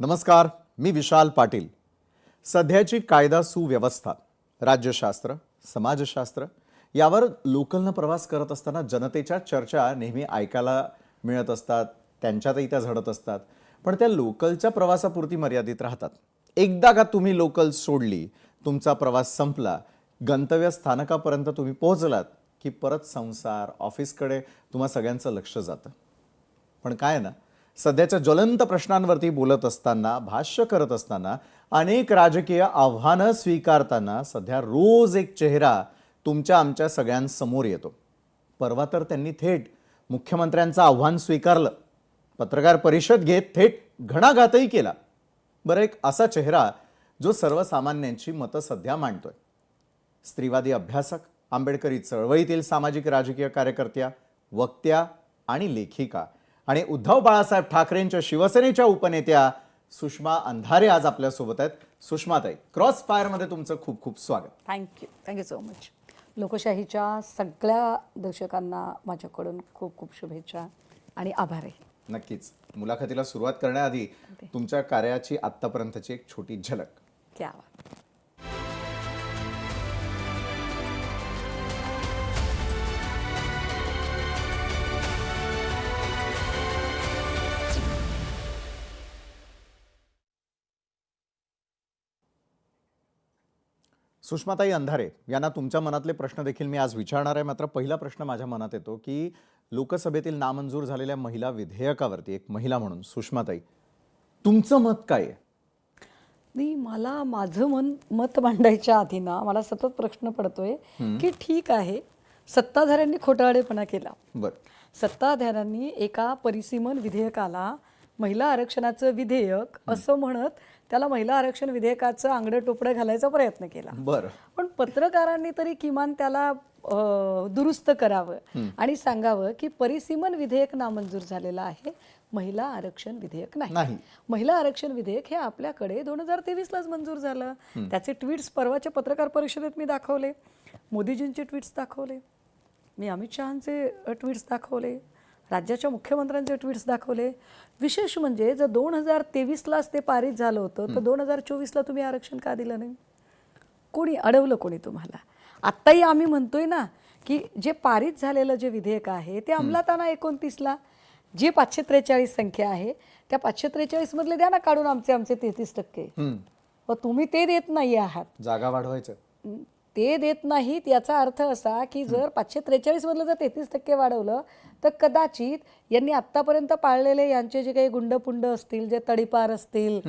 नमस्कार, मी विशाल पाटील. सध्याची कायदा सुव्यवस्था, राज्यशास्त्र, समाजशास्त्र यावर लोकलनं प्रवास करत असताना जनतेच्या चर्चा नेहमी ऐकायला मिळत असतात, त्यांच्यातही त्या झडत असतात. पण त्या लोकलच्या प्रवासापुरती मर्यादित राहतात. एकदा का तुम्ही लोकल सोडली, तुमचा प्रवास संपला, गंतव्य स्थानकापर्यंत तुम्ही पोहोचलात की परत संसार, ऑफिसकडे तुम्हा सगळ्यांचं लक्ष जातं. पण काय आहे ना, सध्याच्या ज्वलंत प्रश्नांवरती बोलत असताना, भाष्य करत असताना, अनेक राजकीय आव्हानं स्वीकारताना सध्या रोज एक चेहरा तुमच्या आमच्या सगळ्यांसमोर येतो. परवा तर त्यांनी थेट मुख्यमंत्र्यांचं आव्हान स्वीकारलं, पत्रकार परिषद घेत थेट घणाघातही केला. बरं, एक असा चेहरा जो सर्वसामान्यांची मतं सध्या मांडतोय. स्त्रीवादी अभ्यासक, आंबेडकरी चळवळीतील सामाजिक राजकीय कार्यकर्त्या, वक्त्या आणि लेखिका आणि उद्धव बाळासाहेब ठाकरेंच्या शिवसेनेच्या उपनेत्या सुषमा अंधारे आज आपल्यासोबत आहेत. सुषमाताई, क्रॉस फायरमध्ये तुमचं खूप खूप स्वागत. Thank you so much. लोकशाहीच्या सगळ्या दर्शकांना माझ्याकडून खूप खूप शुभेच्छा आणि आभार आहे. नक्कीच. मुलाखतीला सुरुवात करण्याआधी तुमच्या कार्याची आत्तापर्यंतची एक छोटी झलक. क्या बात. सुषमाताई अंधारे यांना तुमच्या मनातले प्रश्न देखील मी आज विचारणार आहे. मात्र पहिला प्रश्न माझ्या मनात येतो की लोकसभेतील नामंजूर झालेल्या महिला विधेयकावरती एक महिला म्हणून सुषमाताई, तुमचं मत काय आहे? मला माझं मत मांडायच्या आधी ना मला सतत प्रश्न पडतोय की ठीक आहे, सत्ताधाऱ्यांनी खोटारडेपणा केला. बरं, सत्ताधाऱ्यांनी एका परिसीमन विधेयकाला महिला आरक्षणाचं विधेयक असं म्हणत त्याला महिला आरक्षण विधेयकाचं आंगडं टोपडं घालायचा प्रयत्न केला. बरं. पण पत्रकारांनी तरी किमान त्याला दुरुस्त करावं आणि सांगावं की परिसीमन विधेयक नामंजूर झालेलं आहे, महिला आरक्षण विधेयक नाही. महिला आरक्षण विधेयक हे आपल्याकडे 2023लाच मंजूर झालं. त्याचे ट्विट्स परवाच्या पत्रकार परिषदेत मी दाखवले, मोदीजींचे ट्विट्स दाखवले, मी अमित शहांचे ट्विट्स दाखवले, राज्याच्या मुख्यमंत्र्यांचे ट्विट्स दाखवले. विशेष म्हणजे जर 2023लाच ते पारित झालं होतं तर 2024ला तुम्ही आरक्षण का दिलं नाही? कोणी अडवलं? कोणी तुम्हाला? आत्ताही आम्ही म्हणतोय ना की जे पारित झालेलं जे विधेयक आहे ते अंमलात आणा 29ला. जी 543 संख्या आहे त्या 543 मधले द्या ना काढून आमचे 33%. तुम्ही ते देत नाही आहात. जागा वाढवायचं ते देत नाहीत याचा अर्थ असा की जर 543 मधलं जर 33% वाढवलं तर कदाचित यांनी आत्तापर्यंत पाळलेले यांचे जे काही गुंडपुंड असतील, जे तडीपार असतील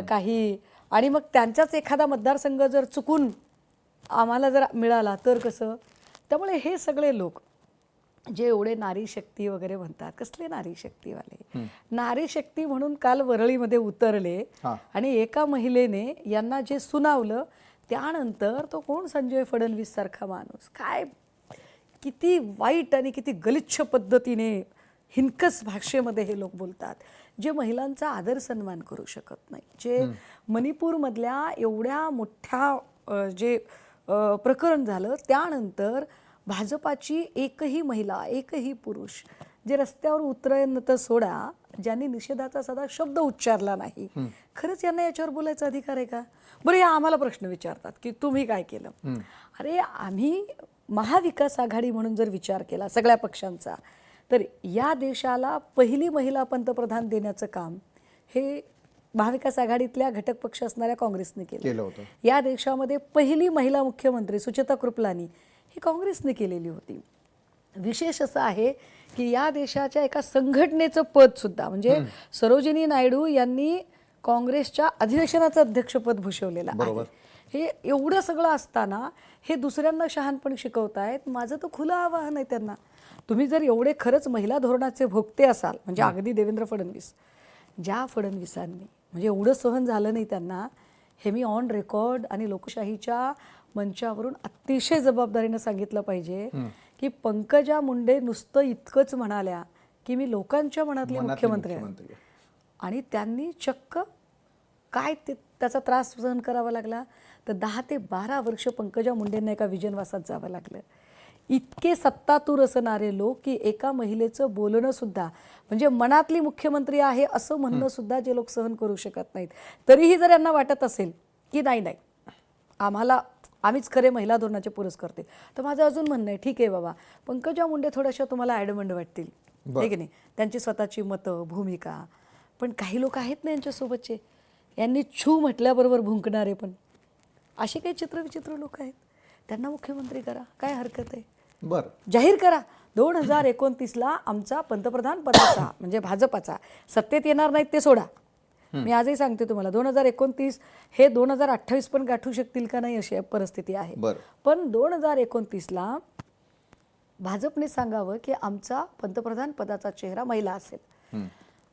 काही, आणि मग त्यांचाच एखादा मतदारसंघ जर चुकून आम्हाला जर मिळाला तर कसं? त्यामुळे हे सगळे लोक जे एवढे नारी शक्ती वगैरे म्हणतात, कसले नारी शक्तीवाले? नारी शक्ती म्हणून काल वरळीमध्ये उतरले आणि एका महिलेने यांना जे सुनावलं त्यानंतर तो कोण संजय फडणवीस सारखा माणूस, काय किती वाईट आणि किती गलिच्छ पद्धतीने हिनकस भाषेमध्ये हे लोक बोलतात, जे महिलांचा आदर सन्मान करू शकत नाही, जे मणिपूरमधल्या एवढ्या मोठ्या जे प्रकरण झालं त्यानंतर भाजपाची एकही महिला, एकही पुरुष जे रस्त्यावर उतरेन तर सोडा, ज्यांनी निषेधाचा साधा शब्द उच्चारला नाही, खरंच यांना याच्यावर बोलायचा अधिकार आहे का? बरं, या आम्हाला प्रश्न विचारतात की तुम्ही काय केलं? अरे, आम्ही महाविकास आघाडी म्हणून जर विचार केला सगळ्या पक्षांचा तर या देशाला पहिली महिला पंतप्रधान देण्याचं काम हे महाविकास आघाडीतल्या घटक पक्ष असणाऱ्या काँग्रेसने केलं होतं. या देशामध्ये पहिली महिला मुख्यमंत्री सुचेता कृपलानी ही काँग्रेसने केलेली होती. विशेष असं आहे की या देशाच्या एका संघटनेचं पद सुद्धा म्हणजे सरोजिनी नायडू यांनी काँग्रेसच्या अधिवेशनाचं अध्यक्षपद भूषवलेलं आहे. हे एवढं सगळं असताना हे दुसऱ्यांना शहाणपण शिकवतायत. माझं तर खुलं आवाहन आहे त्यांना, तुम्ही जर एवढे खरंच महिला धोरणाचे भोगते असाल, म्हणजे अगदी देवेंद्र फडणवीस, ज्या फडणवीसांनी म्हणजे एवढं सहन झालं नाही त्यांना, हे मी ऑन रेकॉर्ड आणि लोकशाहीच्या मंचावरून अतिशय जबाबदारीनं सांगितलं पाहिजे की पंकजा मुंडे नुसतं इतकंच म्हणाल्या की मी लोकांच्या मनातली मुख्यमंत्री आहे, आणि त्यांनी चक्क काय त्याचा त्रास सहन करावा लागला तर 10 ते 12 वर्ष पंकजा मुंडेंना एका विजनवासात जावं लागलं. इतके सत्तातूर असणारे लोक की एका महिलेचं बोलणं सुद्धा म्हणजे मनातली मुख्यमंत्री आहे असं म्हणणं सुद्धा जे लोक सहन करू शकत नाहीत, तरीही जर यांना वाटत असेल की नाही नाही आम्हीच खरे महिला धोरणाचे पुरस्कर्ते, तर माझं अजून म्हणणं आहे ठीक आहे बाबा, पंकजा मुंडे थोड्याशा तुम्हाला ॲडमंड वाटतील, आहे की नाही, त्यांची स्वतःची मतं भूमिका, पण काही लोक आहेत ना यांच्यासोबतचे, यांनी छू म्हटल्याबरोबर भुंकणारे पण असे काही चित्रविचित्र लोक आहेत, त्यांना मुख्यमंत्री करा, काय हरकत आहे, बरं जाहीर करा 2029ला आमचा पंतप्रधान पदाचा म्हणजे भाजपाचा, सत्तेत येणार नाहीत ते सोडा, मी आजही सांगते तुम्हाला 2029 हे 2028 पण गाठू शकतील का नाही अशी परिस्थिती आहे, बरं. पण 2029ला भाजपने सांगावं की आमचा पंतप्रधान पदाचा चेहरा महिला असेल,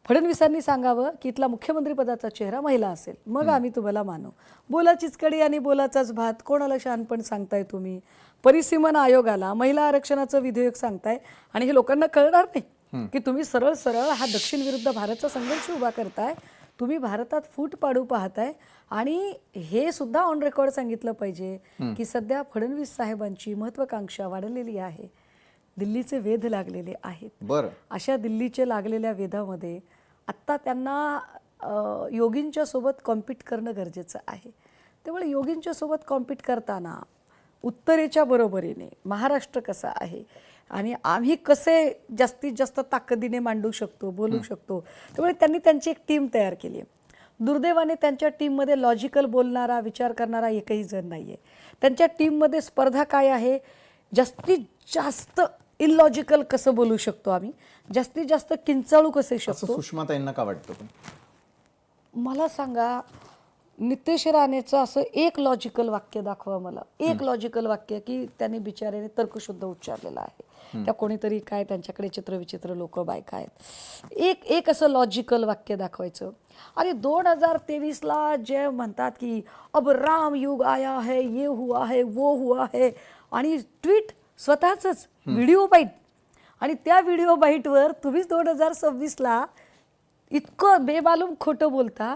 फडणवीसांनी सांगावं की इथला मुख्यमंत्री पदाचा चेहरा महिला असेल, मग आम्ही तुम्हाला मानू. बोलाचीच कडी आणि बोलाचाच भात, कोणाला शहाणपण सांगताय तुम्ही, परिसीमन आयोगाला महिला आरक्षणाचं विधेयक सांगताय आणि हे लोकांना कळणार नाही की तुम्ही सरळ सरळ हा दक्षिण विरुद्ध भारतचा संघर्ष उभा करताय, तुम्ही भारतात फूट पाडू पाहताय. आणि हे सुद्धा ऑन रेकॉर्ड सांगितलं पाहिजे की सध्या फडणवीस साहेबांची महत्वाकांक्षा वाढलेली आहे, दिल्लीचे वेध लागलेले आहेत. बरं अशा दिल्लीचे लागलेल्या वेधामध्ये आत्ता त्यांना योगींच्या सोबत कॉम्पीट करणं गरजेचं आहे. त्यामुळे योगींच्या सोबत कॉम्पीट करताना उत्तरेच्या बरोबरीने महाराष्ट्र कसा आहे आणि आम्ही कसे जास्तीत जास्त ताकदीने मांडू शकतो, बोलू शकतो, त्यामुळे त्यांनी त्यांची एक टीम तयार केली आहे. दुर्दैवाने त्यांच्या टीममध्ये लॉजिकल बोलणारा विचार करणारा एकही जण नाही आहे. त्यांच्या टीममध्ये स्पर्धा काय आहे, जास्तीत जास्त इलॉजिकल कसं बोलू शकतो आम्ही, जास्तीत जास्त किंचाळू कसे असं शकतो. सुषमाताईंना का वाटतं पण? मला सांगा, नितेश राणेचं असं एक लॉजिकल वाक्य दाखवा मला, एक लॉजिकल वाक्य की त्यांनी बिचाऱ्याने तर्कशुद्ध उच्चारलेलं आहे, त्या कोणीतरी काय त्यांच्याकडे चित्रविचित्र लोक बायका आहेत, एक असं लॉजिकल वाक्य दाखवायचं. अरे 2023ला जे म्हणतात की अब राम युग आया है, ये हुआ है, वो हुआ है, आणि ट्विट स्वतःच व्हिडिओ बाईट, आणि त्या व्हिडिओ बाईटवर तुम्हीच 2026ला इतकं बेमालूम खोटं बोलता.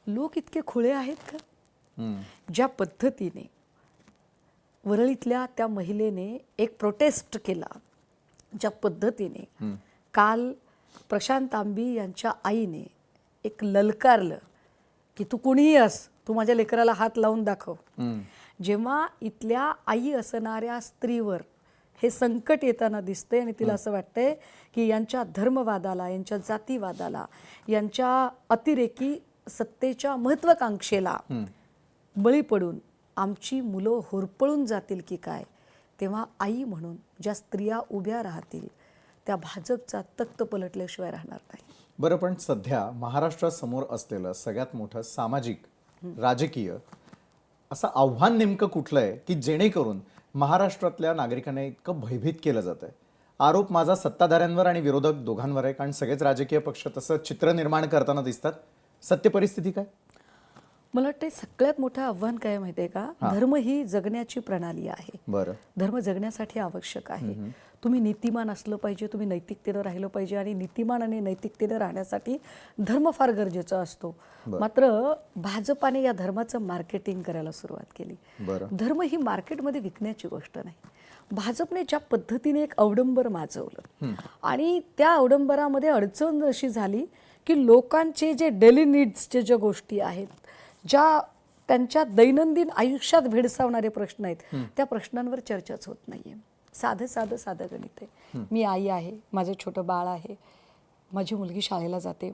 लोक इतके खुळे आहेत का? ज्या पद्धतीने वरळीतल्या त्या महिलेने एक प्रोटेस्ट केला, ज्या पद्धतीने काल प्रशांत तांबी यांच्या आईने एक ललकारलं की तू कुणीही अस, तू माझ्या लेकराला हात लावून दाखव, जेव्हा इथल्या आई असणाऱ्या स्त्रीवर हे संकट येताना दिसते आणि तिला असं वाटतंय की यांच्या धर्मवादाला, यांच्या जातीवादाला, यांच्या अतिरेकी सत्तेच्या महत्वाकांक्षेला बळी पडून आमची मुलं होरपळून जातील की काय, तेव्हा आई म्हणून ज्या स्त्रिया उभ्या राहतील त्या भाजपचा तख्त पलटल्याशिवाय राहणार नाही. बरं, पण सध्या महाराष्ट्रासमोर असलेलं सगळ्यात मोठं सामाजिक राजकीय असं आव्हान नेमकं कुठलं आहे की जेणेकरून महाराष्ट्रातल्या नागरिकांना इतकं भयभीत केलं जातं? आरोप माझा सत्ताधाऱ्यांवर आणि विरोधक दोघांवर आहे, कारण सगळेच राजकीय पक्ष तसं चित्र निर्माण करताना दिसतात. सत्य परिस्थिती काय? मला वाटतं सगळ्यात मोठं आव्हान काय माहिती आहे का, धर्म ही जगण्याची प्रणाली आहे. बरं, धर्म जगण्यासाठी आवश्यक आहे. तुम्ही नीतिमान असलं पाहिजे, तुम्ही नैतिकतेनं राहिलं पाहिजे, आणि नीतिमान आणि नैतिकतेनं राहण्यासाठी धर्म फार गरजेचा असतो. मात्र भाजपाने या धर्माचं मार्केटिंग करायला सुरुवात केली. बरं, धर्म ही मार्केटमध्ये विकण्याची गोष्ट नाही. भाजपने ज्या पद्धतीने एक अवडंबर माजवलं आणि त्या अवडंबरामध्ये अडचण अशी झाली की लोकांचे जे डेली नीड्सचे ज्या गोष्टी आहेत, ज्या त्यांच्या दैनंदिन आयुष्यात भेडसावणारे प्रश्न आहेत, त्या प्रश्नांवर चर्चाच होत नाहीये. साधं गणित आहे. मी आई आहे, माझं छोटं बाळ आहे, माझी मुलगी शाळेला जाते.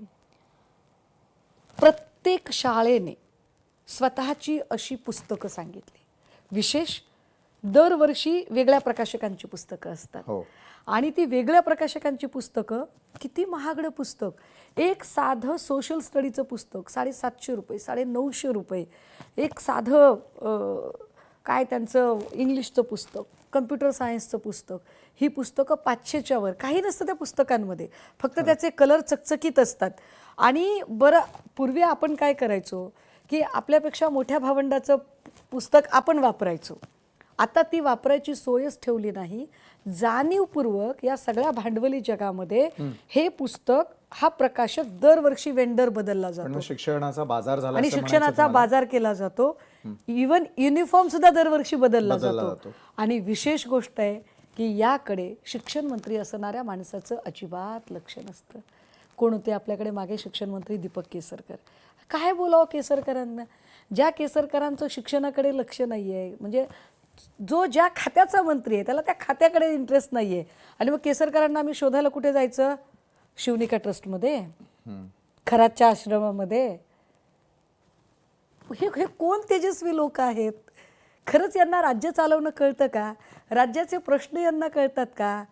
प्रत्येक शाळेने स्वतःची अशी पुस्तकं सांगितली. विशेष दरवर्षी वेगळ्या प्रकाशकांची पुस्तकं असतात. हो. आणि ती वेगळ्या प्रकाशकांची पुस्तकं, किती महागडं पुस्तक, एक साधं सोशल स्टडीचं पुस्तक 750 रुपये, 950 रुपये. एक साधं काय त्यांचं इंग्लिशचं पुस्तक, कम्प्युटर सायन्सचं पुस्तक, ही पुस्तकं 500च्या वर. काही नसतं त्या पुस्तकांमध्ये, फक्त त्याचे कलर चकचकीत असतात. आणि बरं, पूर्वी आपण काय करायचो की आपल्यापेक्षा मोठ्या भावंडाचं पुस्तक आपण वापरायचो. आता ती वापरायची सोयच ठेवली नाही. जाणीवपूर्वक या सगळ्या भांडवली जगामध्ये हे पुस्तक, हा प्रकाशक दरवर्षी वेंडर बदलला जातो, शिक्षणाचा बाजार झाला आणि शिक्षणाचा बाजार केला जातो. इवन युनिफॉर्म सुद्धा दरवर्षी बदलला जातो. आणि विशेष गोष्ट आहे की याकडे शिक्षण मंत्री असणाऱ्या माणसाचं अजिबात लक्ष नसतं. कोण होते आपल्याकडे मागे शिक्षण मंत्री? दीपक केसरकर. काय बोलावं केसरकरांना? ज्या केसरकरांचं शिक्षणाकडे लक्ष नाही आहे, म्हणजे जो ज्या खात्याचा मंत्री आहे त्याला त्या खात्याकडे इंटरेस्ट नाही आहे, आणि मग केसरकरांना आम्ही शोधायला कुठे जायचं? शिवनिका ट्रस्टमध्ये, खरातच्या आश्रमामध्ये. हे कोण तेजस्वी लोक आहेत? खरंच यांना राज्य चालवणं कळतं का? राज्याचे प्रश्न यांना कळतात का?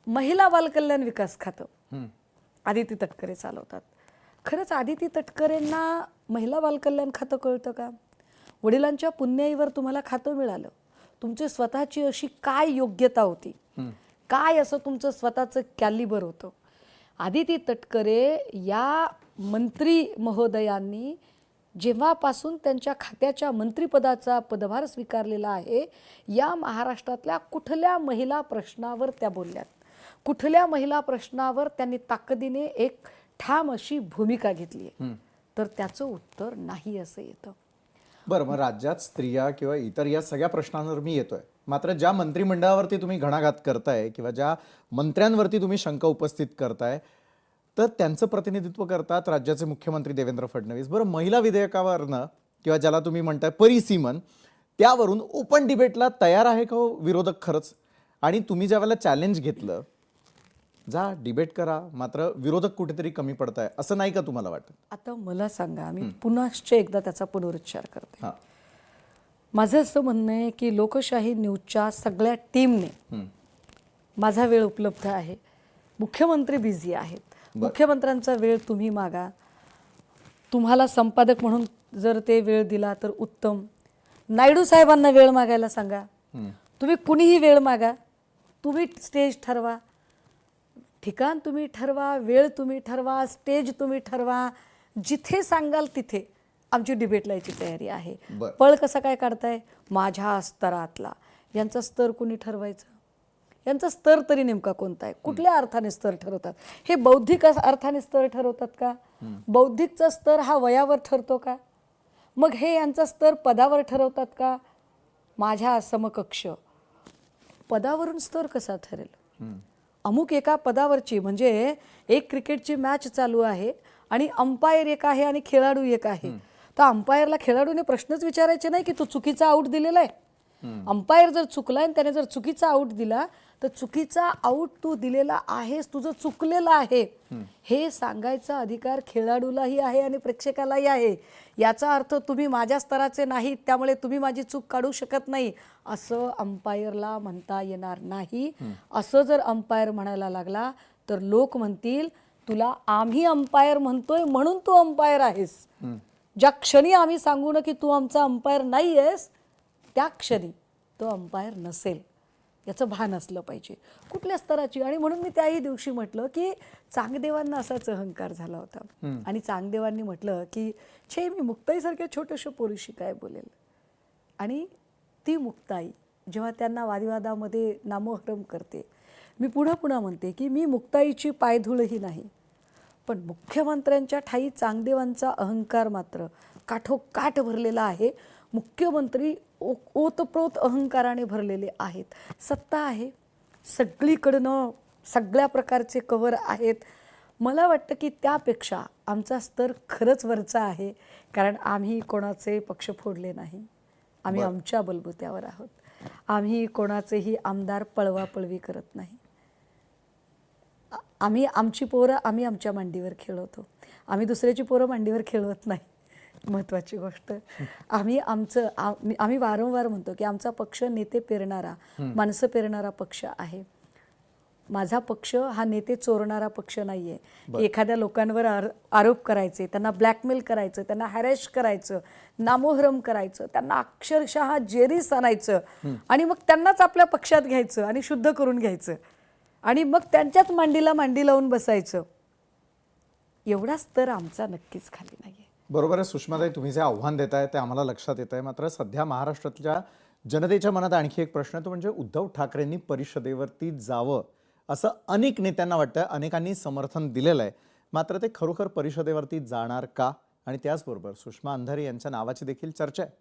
महिला बालकल्याण विकास खातं आदिती तटकरे चालवतात. खरंच आदिती तटकरेंना महिला बालकल्याण खातं कळतं का? वडिलांच्या पुण्याईवर तुम्हाला खातं मिळालं, तुमची स्वतःची अशी काय योग्यता होती, काय असं तुमचं स्वतःचं कॅलिबर होतं? आदिती तटकरे या मंत्री महोदयांनी जेव्हापासून त्यांच्या खात्याच्या मंत्रिपदाचा पदभार स्वीकारलेला आहे, या महाराष्ट्रातल्या कुठल्या महिला प्रश्नावर त्या बोलल्यात? कुठल्या महिला प्रश्नावर त्यांनी ताकदीने एक ठाम अशी भूमिका घेतली आहे? तर त्याचं उत्तर नाही असं येतं. बरं, मग राज्यात स्त्रिया किंवा इतर या सगळ्या प्रश्नांवर मी येतोय, मात्र ज्या मंत्रिमंडळावरती तुम्ही घणाघात करताय किंवा ज्या मंत्र्यांवरती तुम्ही शंका उपस्थित करताय, तर त्यांचं प्रतिनिधित्व करतात राज्याचे मुख्यमंत्री देवेंद्र फडणवीस. बरं, महिला विधेयकावरनं किंवा ज्याला तुम्ही म्हणताय परिसीमन, त्यावरून ओपन डिबेटला तयार आहे का हो विरोधक खरंच? आणि तुम्ही ज्या वेळेला चॅलेंज घेतलं, जा डिबेट करा, मात्र विरोधक कुठेतरी कमी पडताय, असं नाही का तुम्हाला वाटत? आता मला सांगा, मी पुनश्च एकदा त्याचा पुनरुच्चार करते. हां. माझं असं म्हणणं आहे की लोकशाही न्यूजच्या सगळ्या टीमने माझा वेळ उपलब्ध आहे. मुख्यमंत्री बिझी आहेत, मुख्यमंत्र्यांचा वेळ तुम्ही मागा. तुम्हाला संपादक म्हणून जर ते वेळ दिला तर उत्तम. नायडू साहेबांना वेळ मागायला सांगा. तुम्ही कुणीही वेळ मागा, तुम्ही स्टेज ठरवा, ठिकाण तुम्ही ठरवा, वेळ तुम्ही ठरवा, स्टेज तुम्ही ठरवा. जिथे सांगाल तिथे आमची डिबेट लायची तयारी आहे. पळ कसा काय काढताय? माझ्या स्तरातला. यांचा स्तर कुणी ठरवायचं? यांचा स्तर तरी नेमका कोणता आहे? कुठल्या अर्थाने स्तर ठरवतात? हे बौद्धिक अर्थाने स्तर ठरवतात का? बौद्धिकचा स्तर हा वयावर ठरतो का? मग हे यांचा स्तर पदावर ठरवतात का? माझ्या समकक्ष पदावरून स्तर कसा ठरेल? अमुक एका पदावरची, म्हणजे एक क्रिकेटची मॅच चालू आहे आणि अंपायर एक आहे आणि खेळाडू एक आहे, तर अंपायरला खेळाडूने प्रश्नच विचारायचे नाही की तू चुकीचा आऊट दिलेला आहे. अंपायर जर चुकला आणि त्याने जर चुकीचा आऊट दिला तर चुकीचा आऊट तू दिलेला आहेस, तुझं चुकलेलं आहे, हे सांगायचा अधिकार खेळाडूलाही आहे आणि प्रेक्षकालाही आहे. याचा अर्थ तुम्ही माझ्या स्तराचे नाहीत, त्यामुळे तुम्ही माझी चूक काढू शकत नाही असं अंपायरला म्हणता येणार नाही. असं जर अंपायर म्हणायला लागला तर लोक म्हणतील तुला आम्ही अंपायर म्हणतोय म्हणून तू अंपायर आहेस. ज्या क्षणी आम्ही सांगू ना की तू आमचा अंपायर नाही आहेस, त्या क्षणी तो अंपायर नसेल, याचं भान असलं पाहिजे कुठल्या स्तराची. आणि म्हणून मी त्याही दिवशी म्हटलं की चांगदेवांना असाच अहंकार झाला होता आणि चांगदेवांनी म्हटलं की छे, मी मुक्ताईसारख्या छोट्याशा पोरीशी काय बोलेल. आणि ती मुक्ताई जेव्हा त्यांना वादविवादामध्ये नामोहरम करते, मी पुन्हा पुन्हा म्हणते की मी मुक्ताईची पायधुळही नाही, पण मुख्यमंत्र्यांच्या ठाई चांगदेवांचा अहंकार मात्र काठोकाठ भरलेला आहे. मुख्यमंत्री ओतप्रोत अहंकाराने भरलेले आहेत. सत्ता आहे, सगळीकडनं सगळ्या प्रकारचे कव्हर आहेत. मला वाटतं की त्यापेक्षा आमचा स्तर खरंच वरचा आहे, कारण आम्ही कोणाचे पक्ष फोडले नाही, आम्ही आमच्या बलबुत्यावर आहोत. आम्ही कोणाचेही आमदार पळवापळवी करत नाही. आम्ही आमची पोरं आम्ही आमच्या मांडीवर खेळवतो, आम्ही दुसऱ्याची पोरं मांडीवर खेळवत नाही. महत्त्वाची गोष्ट, आम्ही वारंवार म्हणतो की आमचा पक्ष नेते पेरणारा, माणसं पेरणारा पक्ष आहे. माझा पक्ष हा नेते चोरणारा पक्ष नाही आहे. एखाद्या लोकांवर आरोप करायचे, त्यांना ब्लॅकमेल करायचं, त्यांना हॅरेश करायचं, नामोहरम करायचं, त्यांना अक्षरशः जेरीस आणायचं आणि मग त्यांनाच आपल्या पक्षात घ्यायचं आणि शुद्ध करून घ्यायचं आणि मग त्यांच्याच मांडीला मांडी लावून बसायचं. एवढा स्तर आमचा नक्कीच खाली नाही आहे. बरोबर आहे सुषमाताई, तुम्ही जे आव्हान देताय ते आम्हाला लक्षात येत आहे. मात्र सध्या महाराष्ट्रातल्या जनतेच्या मनात आणखी एक प्रश्न तो म्हणजे उद्धव ठाकरेंनी परिषदेवरती जावं असं अनेक नेत्यांना वाटतं, अनेकांनी समर्थन दिलेलं आहे. मात्र ते खरोखर परिषदेवरती जाणार का? आणि त्याचबरोबर सुषमा अंधारे यांच्या नावाची देखील चर्चा आहे.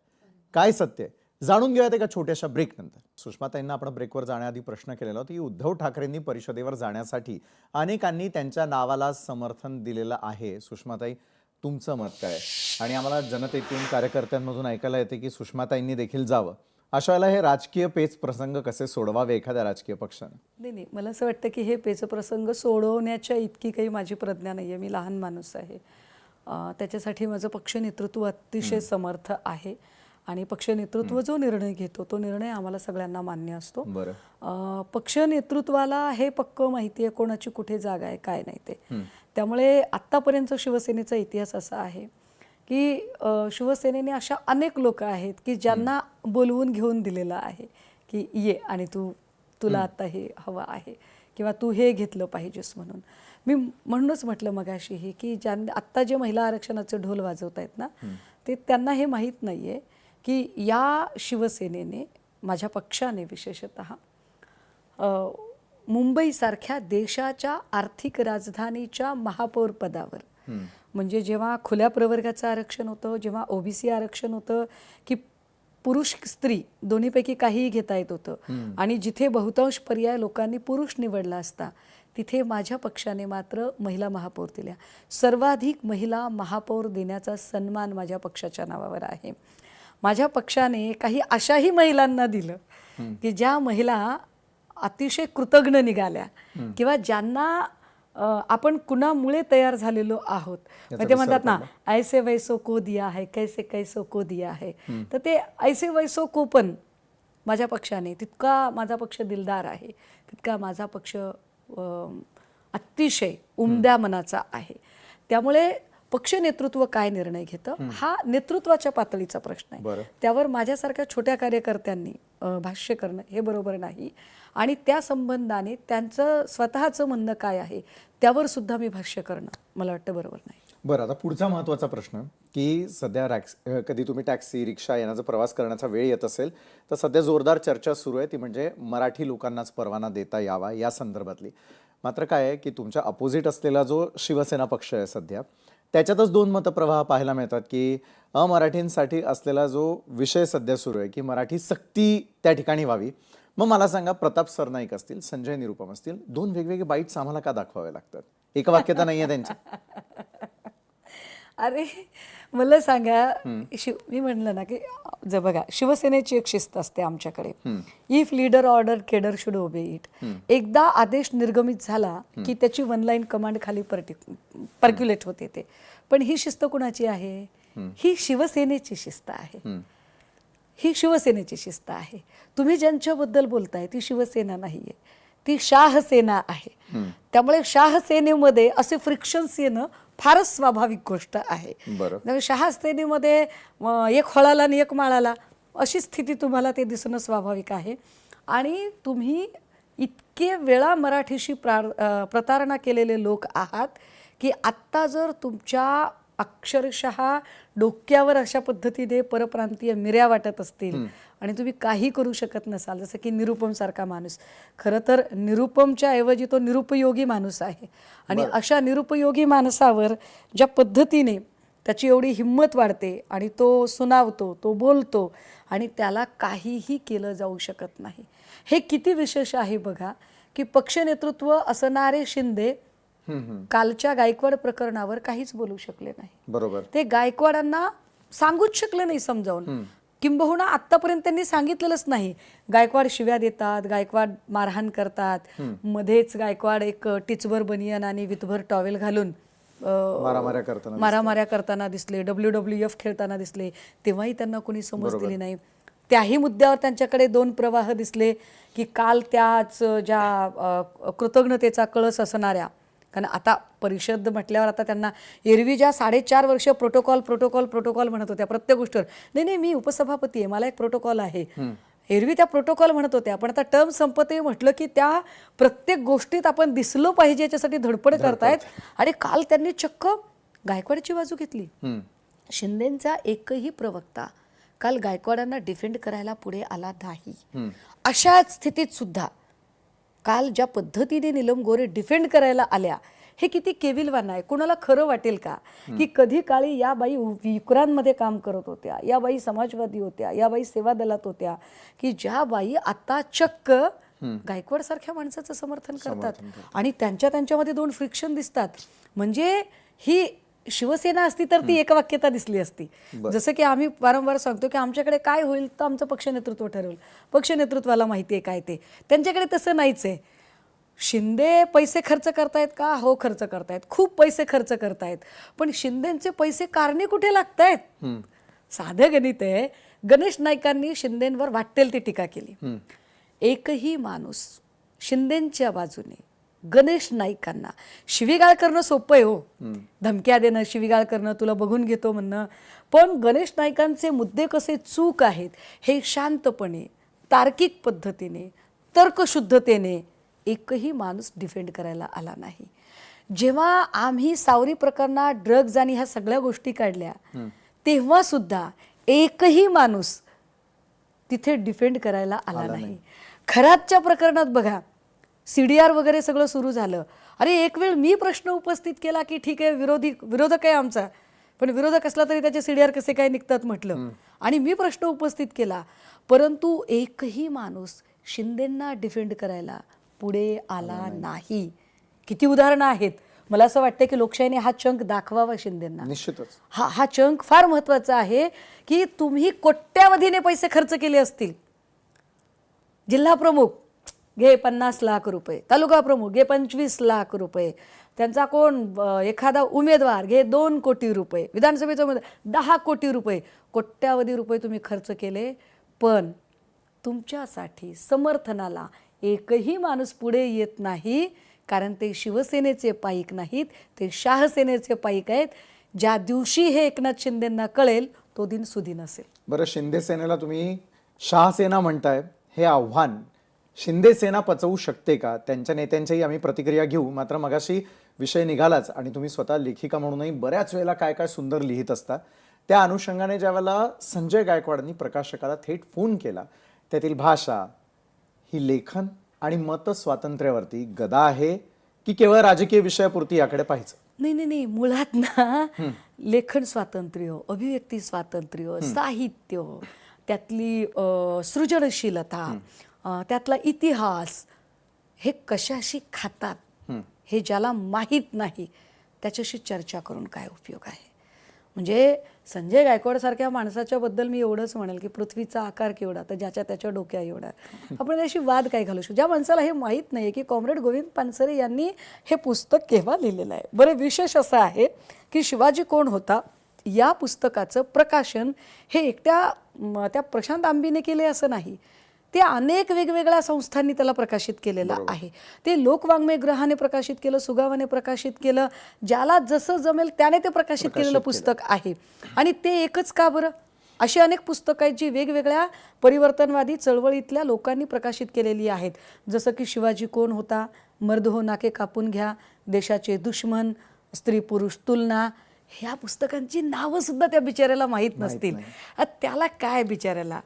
काय सत्य आहे? जाणून घेऊयात एका छोट्याशा ब्रेक नंतर. सुषमाताईंना आपण ब्रेकवर जाण्याआधी प्रश्न केलेला होता की उद्धव ठाकरेंनी परिषदेवर जाण्यासाठी अनेकांनी त्यांच्या नावाला समर्थन दिलेलं आहे. सुषमाताई, तुमचं मत काय? आणि आम्हाला जनतेतून कार्यकर्त्यांमधून ऐकायला येते की सुषमाताईंनी देखील जावं. अशा वेळेला हे राजकीय पेच प्रसंग कसे सोडवावे एखाद्या राजकीय पक्षाने? नाही, मला असं वाटतं की हे पेचप्रसंग सोडवण्याच्या इतकी काही माझी प्रज्ञा नाही आहे. मी लहान माणूस आहे. त्याच्यासाठी माझं पक्ष नेतृत्व अतिशय समर्थ आहे आणि पक्ष नेतृत्व जो निर्णय घेतो तो निर्णय आम्हाला सगळ्यांना मान्य असतो. पक्ष नेतृत्वाला हे पक्क माहिती आहे कोणाची कुठे जागा आहे काय नाही ते. त्यामुळे आत्तापर्यंत शिवसेनेचा इतिहास असा आहे की शिवसेनेने अशा अनेक लोक आहेत की ज्यांना बोलवून घेऊन दिलेलं आहे की ये आणि तुला आता हे हवं आहे किंवा तू हे घेतलं पाहिजेस म्हणून. मी म्हणूनच म्हटलं मगाशीही की आत्ता जे महिला आरक्षणाचे ढोल वाजवत आहेत ना ते त्यांना हे माहीत नाही आहे की या शिवसेनेने माझ्या पक्षाने विशेषतः मुंबईसारख्या देशाच्या आर्थिक राजधानीच्या महापौर पदावर म्हणजे जेव्हा खुल्या प्रवर्गाचं आरक्षण होतं, जेव्हा ओबीसी आरक्षण होतं की पुरुष स्त्री दोन्हीपैकी काहीही घेता येत होतं आणि जिथे बहुतांश पर्याय लोकांनी पुरुष निवडला असता तिथे माझ्या पक्षाने मात्र महिला महापौर दिल्या. सर्वाधिक महिला महापौर देण्याचा सन्मान माझ्या पक्षाच्या नावावर आहे. माझ्या पक्षाने काही अशाही महिलांना दिलं की ज्या महिला अतिशय कृतज्ञ निघाल्या किंवा ज्यांना आपण कुणामुळे तयार झालेलो आहोत. ते म्हणतात ना ऐसे वैसो को दिया है कैसे कैसो को दिया है. तर ते ऐसे वैसो को पण माझ्या पक्षाने तितका माझा पक्ष दिलदार आहे, तितका माझा पक्ष अतिशय उमद्या मनाचा आहे. त्यामुळे पक्ष नेतृत्व काय निर्णय घेतं हा नेतृत्वाच्या पातळीचा प्रश्न आहे. त्यावर माझ्यासारख्या छोट्या कार्यकर्त्यांनी भाष्य करणं हे बरोबर नाही आणि त्या संबंधाने त्यांचं स्वतःचं म्हणणं काय आहे त्यावर सुद्धा मी भाष्य करणं मला वाटतं बरोबर नाही. बरं, आता पुढचा महत्त्वाचा प्रश्न की सध्या कधी तुम्ही टॅक्सी रिक्षा यांचा प्रवास करण्याचा वेळ येत असेल तर सध्या जोरदार चर्चा सुरू आहे ती म्हणजे मराठी लोकांनाच परवाना देता यावा या संदर्भातली. मात्र काय आहे की तुमच्या अपोजिट असलेला जो शिवसेना पक्ष आहे सध्या त्याच्यातच दोन मतप्रवाह पाहायला मिळतात की अमराठींसाठी असलेला जो विषय सध्या सुरू आहे की मराठी सक्ती त्या ठिकाणी व्हावी. मग मला सांगा, प्रताप सरनाईक असतील, संजय निरुपम असतील, दोन वेगवेगळे बाईट्स आम्हाला का दाखवावे लागतात? एक वाक्यता नाहीये त्यांची. अरे मला सांगा, मी म्हणलं ना की बघा शिवसेनेची एक शिस्त असते आमच्याकडे, if leader order cadre should ओबे इट. एकदा आदेश निर्गमित झाला की त्याची वन लाईन कमांड खाली पर्क्युलेट होते ते. पण ही शिस्त कुणाची आहे? ही शिवसेनेची शिस्त आहे. ही शिवसेनेची शिस्त आहे. तुम्ही ज्यांच्याबद्दल बोलताय ती शिवसेना नाहीये, ती शाहसेना आहे. त्यामुळे शाहसेनेमध्ये असे फ्रिक्शन्स येणं फारच स्वाभाविक गोष्ट आहे. शाहसेनेमध्ये एक हळाला आणि एक माळाला अशी स्थिती तुम्हाला ते दिसणं स्वाभाविक आहे. आणि तुम्ही इतके वेळा मराठीशी प्रतारणा केलेले लोक आहात की आत्ता जर तुमच्या अक्षरशः डोक्यावर अशा पद्धतीने परप्रांतीय मिऱ्या वाटत असतील आणि तुम्ही काही करू शकत नसाल, जसं की निरुपम सारखा माणूस. खरं तर निरुपमच्या ऐवजी तो निरुपयोगी माणूस आहे आणि अशा निरुपयोगी माणसावर ज्या पद्धतीने त्याची एवढी हिंमत वाढते आणि तो सुनावतो, तो बोलतो आणि त्याला काहीही केलं जाऊ शकत नाही, हे किती विशेष आहे बघा. की पक्ष नेतृत्व असणारे शिंदे कालच्या गायकवाड प्रकरणावर काहीच बोलू शकले नाही. बरोबर, ते गायकवाडांना सांगूच शकले नाही समजावून. किंबहुना आतापर्यंत त्यांनी सांगितलेलंच नाही. गायकवाड शिव्या देतात, गायकवाड मारहाण करतात. मध्येच गायकवाड एक टिचभर बनियन आणि वितभर टॉवेल घालून मारामाऱ्या करताना दिसले, WWF खेळताना दिसले. तेव्हाही त्यांना कोणी समज दिली नाही. त्याही मुद्द्यावर त्यांच्याकडे दोन प्रवाह दिसले की काल त्याच ज्या कृतज्ञतेचा कळस असणाऱ्या, कारण आता परिषद म्हटल्यावर आता त्यांना एरवी ज्या 4.5 वर्ष प्रोटोकॉल म्हणत होत्या प्रत्येक गोष्टीवर, नाही मी उपसभापती आहे, मला एक प्रोटोकॉल आहे, एरवी त्या प्रोटोकॉल म्हणत होत्या. पण आता टर्म संपते म्हटलं की त्या प्रत्येक गोष्टीत आपण दिसलो पाहिजे याच्यासाठी धडपड करतायत. आणि काल त्यांनी चक्क गायकवाडची बाजू घेतली. शिंदेंचा एकही प्रवक्ता काल गायकवाडांना डिफेंड करायला पुढे आला नाही. अशा स्थितीत सुद्धा काल ज्या पद्धतीने नीलम गोरे डिफेंड करायला आल्या हे किती केविलवान आहे. कुणाला खरं वाटेल का की कधी काळी या बाई युक्रांमध्ये काम करत होत्या, या बाई समाजवादी होत्या, या बाई सेवा दलात होत्या, की ज्या बाई आता चक्क गायकवाड सारख्या माणसाचं समर्थन करतात आणि त्यांच्यामध्ये दोन फ्रिक्शन दिसतात. म्हणजे ही शिवसेना असती तर ती एकवाक्यता दिसली असती. जसं की आम्ही वारंवार सांगतो की आमच्याकडे काय होईल तर आमचं पक्ष नेतृत्व ठरवेल, पक्ष नेतृत्वाला माहिती आहे काय ते. त्यांच्याकडे तसं नाहीच आहे. शिंदे पैसे खर्च करतायत का? हो, खर्च करतायत, खूप पैसे खर्च करतायत. पण शिंदेचे पैसे कारणे कुठे लागतायत? साधं गणित आहे. गणेश नाईकांनी शिंदेंवर वाटेल ती टीका केली. एकही माणूस शिंदेंच्या बाजूने गणेश नाईकांना शिवीगाळ करणं सोपं आहे हो. धमक्या देणं, शिवीगाळ करणं, तुला बघून घेतो म्हणणं. पण गणेश नाईकांचे मुद्दे कसे चूक आहेत हे शांतपणे, तार्किक पद्धतीने, तर्कशुद्धतेने एकही माणूस डिफेंड करायला आला नाही. जेव्हा आम्ही सावरी प्रकरणात ड्रग्ज आणि ह्या सगळ्या गोष्टी काढल्या तेव्हा सुद्धा एकही माणूस तिथे डिफेंड करायला आला नाही. खरातच्या प्रकरणात बघा, CDR वगैरे सगळं सुरू झालं. अरे एक वेळ मी प्रश्न उपस्थित केला की ठीक आहे, विरोधक आहे आमचा, पण विरोधक असला तरी त्याचे CDR कसे काय निघतात म्हटलं, आणि मी प्रश्न उपस्थित केला. परंतु एकही माणूस शिंदेंना डिफेंड करायला पुढे आला नाही. किती उदाहरणं आहेत. मला असं वाटतं की लोकशाहीने हा चंक दाखवावा शिंदेंना. निश्चितच हा चंक फार महत्वाचा आहे की तुम्ही कोट्यावधीने पैसे खर्च केले असतील. जिल्हा प्रमुख घे 50 लाख रुपये, तालुका प्रमुख घे 25 लाख रुपये, त्यांचा कोण एखादा उमेदवार घे 2 कोटी रुपये, विधानसभेचा उमेदवार 10 कोटी रुपये, कोट्यावधी रुपये तुम्ही खर्च केले. पण तुमच्यासाठी समर्थनाला एकही माणूस पुढे येत नाही. कारण ते शिवसेनेचे पाईक नाहीत, ते शहासेनेचे पाईक आहेत. ज्या दिवशी हे एकनाथ शिंदेंना कळेल तो दिन सुदिन असेल. बरं, शिंदे सेनेला तुम्ही शहासेना म्हणताय, हे आव्हान शिंदे सेना पचवू शकते का? त्यांच्या नेत्यांच्याही आम्ही प्रतिक्रिया घेऊ. मात्र मगाशी विषय निघालाच आणि तुम्ही स्वतः लेखिका म्हणूनही बऱ्याच वेळेला काय काय सुंदर लिहित असता. त्या अनुषंगाने ज्यावेळेला संजय गायकवाडांनी प्रकाशकाला थेट फोन केला, त्यातील भाषा ही लेखन आणि मत स्वातंत्र्यावरती गदा आहे की केवळ राजकीय विषयापुरती याकडे पाहायचं? नाही, मुळात ना लेखन स्वातंत्र्य, अभिव्यक्ती स्वातंत्र्य, साहित्य, त्यातली सृजनशीलता, त्यातला इतिहास, हे कशाशी खातात हे ज्याला माहीत नाही त्याच्याशी चर्चा करून काय उपयोग आहे. म्हणजे संजय गायकवाड सारख्या माणसाच्या बद्दल मी एवढंच म्हणेल की पृथ्वीचा आकार केवढा तर ज्याच्या त्याच्या डोक्या एवढा. आपण त्याशी वाद काय घालू शकतो? ज्या माणसाला हे माहीत नाही की कॉम्रेड गोविंद पानसरे यांनी हे पुस्तक केव्हा लिहिलेलं आहे. बरं, विशेष असं आहे की शिवाजी कोण होता या पुस्तकाचं प्रकाशन हे त्या प्रशांत आंबीने केले असं नाही. ते अनेक वेगवेगळ्या संस्थांनी त्याला प्रकाशित केलेलं आहे. ते लोकवाङ्मय ग्रहाने प्रकाशित केलं, सुगावाने प्रकाशित केलं, ज्याला जसं जमेल त्याने ते प्रकाशित केलेलं पुस्तक आहे. आणि ते एकच का बरं? अशी अनेक पुस्तकं आहेत जी वेगवेगळ्या परिवर्तनवादी चळवळीतल्या लोकांनी प्रकाशित केलेली आहेत. जसं की शिवाजी कोण होता, मर्द हो नाके कापून घ्या, देशाचे दुश्मन, स्त्री पुरुष तुलना, ह्या पुस्तकांची नावं सुद्धा त्या बिचाऱ्याला माहीत नसतील. त्याला काय बिचाऱ्याला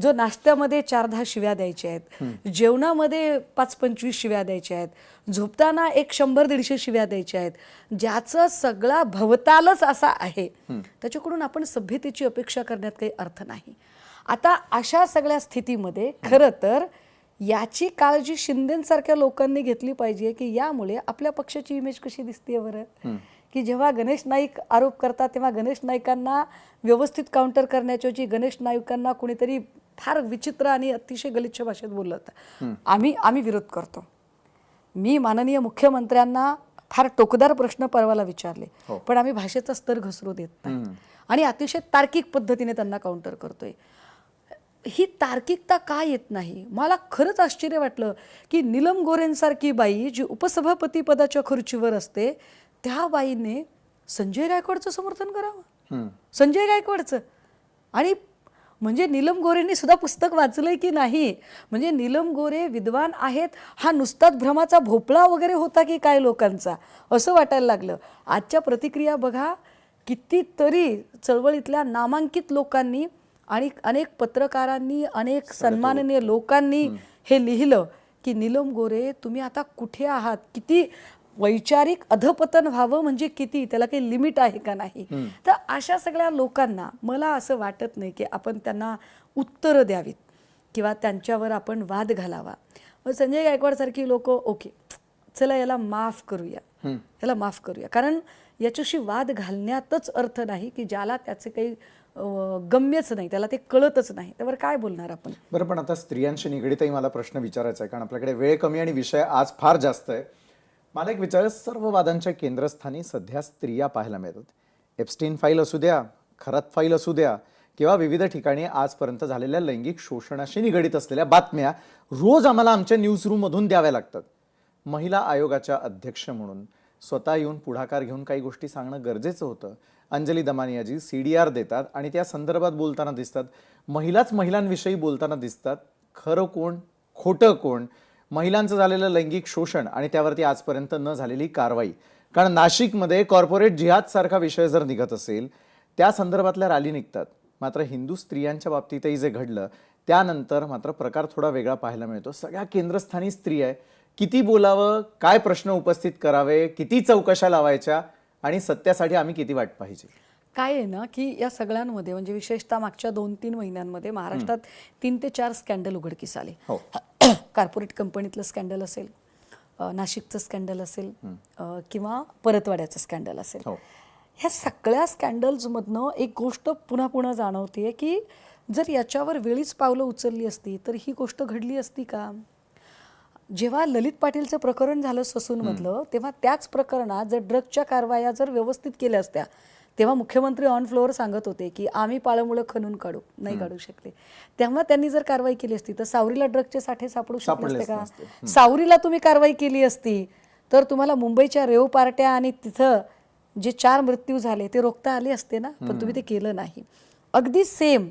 जो नाश्त्यामध्ये 4-10 शिव्या द्यायच्या आहेत, जेवणामध्ये 5-25 शिव्या द्यायच्या आहेत, झोपताना 100-150 शिव्या द्यायच्या आहेत, ज्याचं सगळा भवतालच असा आहे, त्याच्याकडून आपण सभ्यतेची अपेक्षा करण्यात काही अर्थ नाही. आता अशा सगळ्या स्थितीमध्ये खरं तर याची काळजी शिंदेंसारख्या लोकांनी घेतली पाहिजे की यामुळे आपल्या पक्षाची इमेज कशी दिसते बरं. की जेव्हा गणेश नाईक आरोप करतात तेव्हा गणेश नाईकांना व्यवस्थित काउंटर करण्याची गणेश नाईकांना कोणीतरी फार विचित्र आणि अतिशय गलिच्छ भाषेत बोललं होतं. आम्ही विरोध करतो. मी माननीय मुख्यमंत्र्यांना फार टोकदार प्रश्न परवाला विचारले, पण आम्ही भाषेचा स्तर घसरू देत नाही आणि अतिशय तार्किक पद्धतीने त्यांना काउंटर करतोय. ही तार्किकता का येत नाही? मला खरंच आश्चर्य वाटलं की नीलम गोरेंसारखी बाई जी उपसभापती पदाच्या खुर्चीवर असते त्या बाईने संजय गायकवाडचं समर्थन करावं. संजय गायकवाडचं. आणि म्हणजे नीलम गोरेंनी सुद्धा पुस्तक वाचलंय की नाही? म्हणजे नीलम गोरे विद्वान आहेत हा नुसताच भ्रमाचा भोपळा वगैरे होता की काय लोकांचा, असं वाटायला लागलं. आजच्या प्रतिक्रिया बघा, कितीतरी चळवळीतल्या नामांकित लोकांनी आणि अनेक पत्रकारांनी, अनेक सन्माननीय लोकांनी हे लिहिलं की नीलम गोरे तुम्ही आता कुठे आहात, किती वैचारिक अधपतन व्हावं म्हणजे किती, त्याला काही लिमिट आहे का नाही. तर अशा सगळ्या लोकांना मला असं वाटत नाही की आपण त्यांना उत्तरं द्यावीत किंवा त्यांच्यावर आपण वाद घालावा. मग संजय गायकवाड सारखी लोक ओके चला याला माफ करूया, याला माफ करूया, कारण याच्याशी वाद घालण्यातच अर्थ नाही की ज्याला त्याचे काही गम्यच नाही, त्याला ते कळतच नाही, त्यावर काय बोलणार आपण. बरं, पण आता स्त्रियांशी निगडीतही मला प्रश्न विचारायचा आहे, कारण आपल्याकडे वेळ कमी आणि विषय आज फार जास्त आहे. मला एक विचार, सर्व वादांच्या केंद्रस्थानी सध्या स्त्रिया पाहायला मिळतात. एप्स्टीन फाईल असू द्या, खरात फाईल असू द्या, किंवा विविध ठिकाणी आजपर्यंत झालेल्या लैंगिक शोषणाशी निगडीत असलेल्या बातम्या रोज आम्हाला आमच्या न्यूज रूममधून द्याव्या लागतात. महिला आयोगाच्या अध्यक्ष म्हणून स्वतः येऊन पुढाकार घेऊन काही गोष्टी सांगणं गरजेचं होतं. अंजली दमानियाजी CDR देतात आणि त्या संदर्भात बोलताना दिसतात, महिलाच महिलांविषयी बोलताना दिसतात. खरं कोण, खोटं कोण, महिलांचं झालेलं लैंगिक शोषण आणि त्यावरती आजपर्यंत न झालेली कारवाई. कारण नाशिकमध्ये कॉर्पोरेट जिहाद सारखा विषय जर निघत असेल, त्या संदर्भातल्या रॅली निघतात. मात्र हिंदू स्त्रियांच्या बाबतीतही जे घडलं त्यानंतर मात्र प्रकार थोडा वेगळा पाहायला मिळतो. सगळ्या केंद्रस्थानी स्त्री आहे. किती बोलावं, काय प्रश्न उपस्थित करावे, किती चौकशा लावायच्या आणि सत्यासाठी आम्ही किती वाट पाहिजे. काय आहे ना की या सगळ्यांमध्ये म्हणजे विशेषतः मागच्या 2-3 महिन्यांमध्ये महाराष्ट्रात 3 ते 4 स्कॅन्डल उघडकीस आले. कॉर्पोरेट कंपनीतलं स्कॅन्डल असेल, नाशिकचं स्कॅन्डल असेल, किंवा परतवाड्याचं स्कॅन्डल असेल. ह्या सगळ्या स्कॅन्डल्समधनं एक गोष्ट पुन्हा पुन्हा जाणवते की जर याच्यावर वेळीच पावलं उचलली असती तर ही गोष्ट घडली असती का. जेव्हा ललित पाटीलचं प्रकरण झालं ससूनमधलं, तेव्हा त्याच प्रकरणात जर ड्रगच्या कारवाया जर व्यवस्थित केल्या असत्या, तेव्हा मुख्यमंत्री ऑन फ्लोअर सांगत होते की आम्ही पाळमुळं खणून नाही काढू शकले. तेव्हा त्यांनी जर कारवाई केली असती तर सावरीला ड्रगचे साठे सापडू शकले असते का. सावरीला तुम्ही कारवाई केली असती तर तुम्हाला मुंबईच्या रेव पार्ट्या आणि तिथं जे 4 मृत्यू झाले ते रोखता आले असते ना, पण तुम्ही ते केलं नाही. अगदी सेम